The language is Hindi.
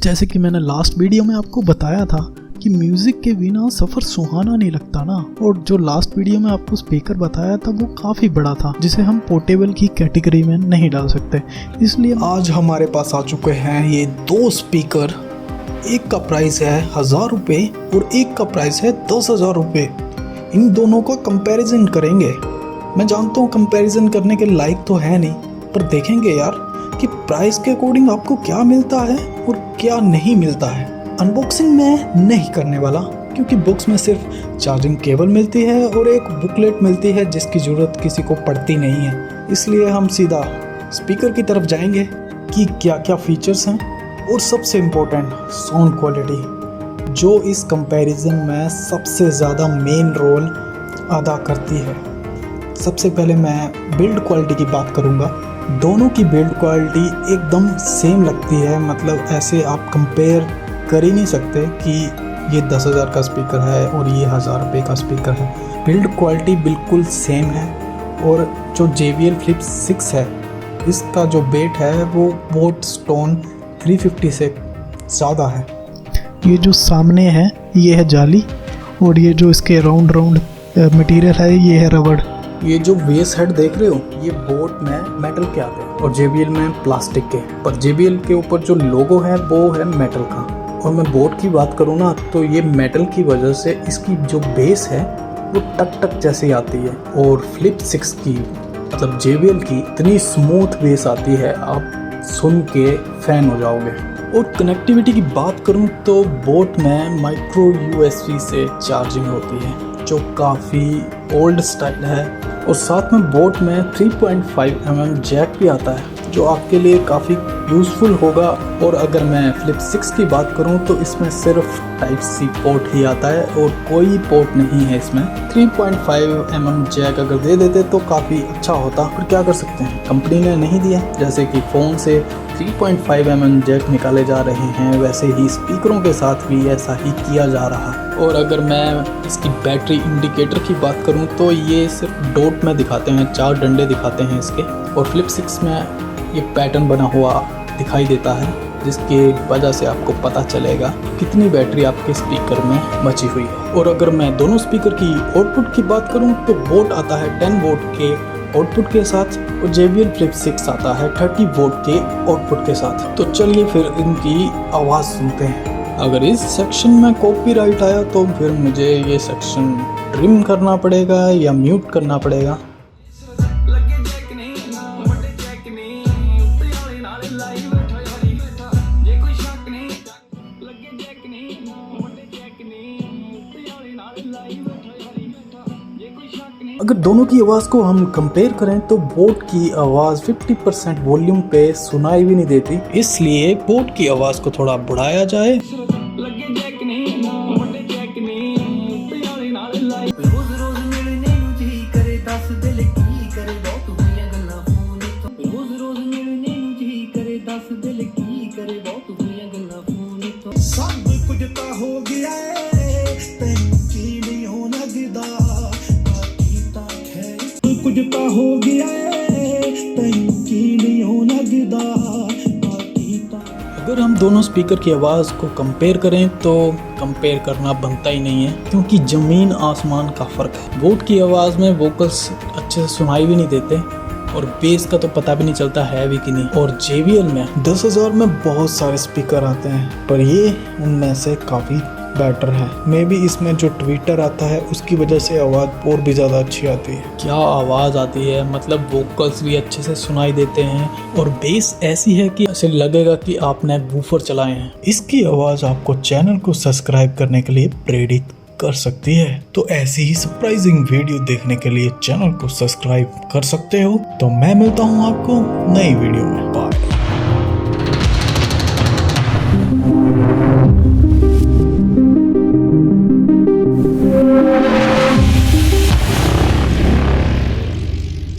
जैसे कि मैंने लास्ट वीडियो में आपको बताया था कि म्यूजिक के बिना सफर सुहाना नहीं लगता ना। और जो लास्ट वीडियो में आपको स्पीकर बताया था वो काफी बड़ा था, जिसे हम पोर्टेबल की कैटेगरी में नहीं डाल सकते। इसलिए आज हमारे पास आ चुके हैं ये दो स्पीकर। एक का प्राइस है 1000 रुपये और एक का प्राइस है 10,000 रुपये। इन दोनों का कंपैरिजन करेंगे। मैं जानता हूँ कंपैरिजन करने के लायक तो है नहीं, पर देखेंगे यार कि प्राइस के अकॉर्डिंग आपको क्या मिलता है और क्या नहीं मिलता है। अनबॉक्सिंग मैं नहीं करने वाला क्योंकि बॉक्स में सिर्फ चार्जिंग केबल मिलती है और एक बुकलेट मिलती है जिसकी ज़रूरत किसी को पड़ती नहीं है। इसलिए हम सीधा स्पीकर की तरफ जाएंगे कि क्या क्या फीचर्स हैं और सबसे इम्पोर्टेंट साउंड क्वालिटी, जो इस कंपैरिजन में सबसे ज़्यादा मेन रोल अदा करती है। सबसे पहले मैं बिल्ड क्वालिटी की बात करूँगा। दोनों की बिल्ड क्वालिटी एकदम सेम लगती है, मतलब ऐसे आप कंपेयर कर ही नहीं सकते कि ये 10,000 का स्पीकर है और ये 1000 रुपये का स्पीकर है। बिल्ड क्वालिटी बिल्कुल सेम है। और जो JBL Flip 6 है, इसका जो वेट है वो बोट स्टोन 350 से ज़्यादा है। ये जो सामने है ये है जाली और ये जो इसके राउंड मटेरियल है ये है रबड़। ये जो बेस हेड देख रहे हो ये बोट में मेटल के आते हैं और JBL में प्लास्टिक के, पर JBL के ऊपर जो लोगो है वो है मेटल का। और मैं बोट की बात करूँ ना तो ये मेटल की वजह से इसकी जो बेस है वो टक टक जैसी आती है। और Flip 6 की मतलब JBL की इतनी स्मूथ बेस आती है, आप सुन के फैन हो जाओगे। और कनेक्टिविटी की बात करूँ तो बोट में माइक्रो USB से चार्जिंग होती है जो काफ़ी ओल्ड स्टाइल है। और साथ में बोट में 3.5 mm जैक भी आता है जो आपके लिए काफ़ी यूज़फुल होगा। और अगर मैं Flip 6 की बात करूं तो इसमें सिर्फ Type-C पोर्ट ही आता है और कोई पोर्ट नहीं है इसमें। 3.5 mm जैक अगर दे देते तो काफ़ी अच्छा होता, पर क्या कर सकते हैं, कंपनी ने नहीं दिया। जैसे कि फ़ोन से 3.5 mm जैक निकाले जा रहे हैं, वैसे ही स्पीकरों के साथ भी ऐसा ही किया जा रहा है। और अगर मैं इसकी बैटरी इंडिकेटर की बात करूं तो ये सिर्फ डॉट में दिखाते हैं, 4 डंडे दिखाते हैं इसके। और Flip 6 में ये पैटर्न बना हुआ दिखाई देता है जिसके वजह से आपको पता चलेगा कितनी बैटरी आपके स्पीकर में बची हुई है। और अगर मैं दोनों स्पीकर की आउटपुट की बात करूं तो बोट आता है 10 वोल्ट के आउटपुट के साथ और JBL Flip 6 आता है 30 वोल्ट के आउटपुट के साथ। तो चलिए फिर इनकी आवाज़ सुनते हैं। अगर इस सेक्शन में कॉपीराइट आया तो फिर मुझे ये सेक्शन ट्रिम करना पड़ेगा या म्यूट करना पड़ेगा। अगर दोनों की आवाज़ को हम कंपेयर करें तो बोट की आवाज़ 50% वॉल्यूम पे सुनाई भी नहीं देती, इसलिए बोट की आवाज़ को थोड़ा बढ़ाया जाए। हो गया अगर हम दोनों स्पीकर की आवाज़ को कंपेयर करें तो कंपेयर करना बनता ही नहीं है, क्योंकि ज़मीन आसमान का फ़र्क है। बोट की आवाज़ में वोकल्स अच्छे से सुनाई भी नहीं देते और बेस का तो पता भी नहीं चलता है भी कि नहीं। और JBL में 10,000 में बहुत सारे स्पीकर आते हैं, पर ये उनमें से काफ़ी बेटर है। मे भी इसमें जो ट्विटर आता है उसकी वजह से आवाज़ और भी ज़्यादा अच्छी आती है। क्या आवाज़ आती है, मतलब वोकल्स भी अच्छे से सुनाई देते हैं और बेस ऐसी है कि ऐसे लगेगा कि आपने वूफर चलाए हैं। इसकी आवाज़ आपको चैनल को सब्सक्राइब करने के लिए प्रेरित कर सकती है। तो ऐसी ही सरप्राइजिंग वीडियो देखने के लिए चैनल को सब्सक्राइब कर सकते हो। तो मैं मिलता हूँ आपको नई वीडियो में।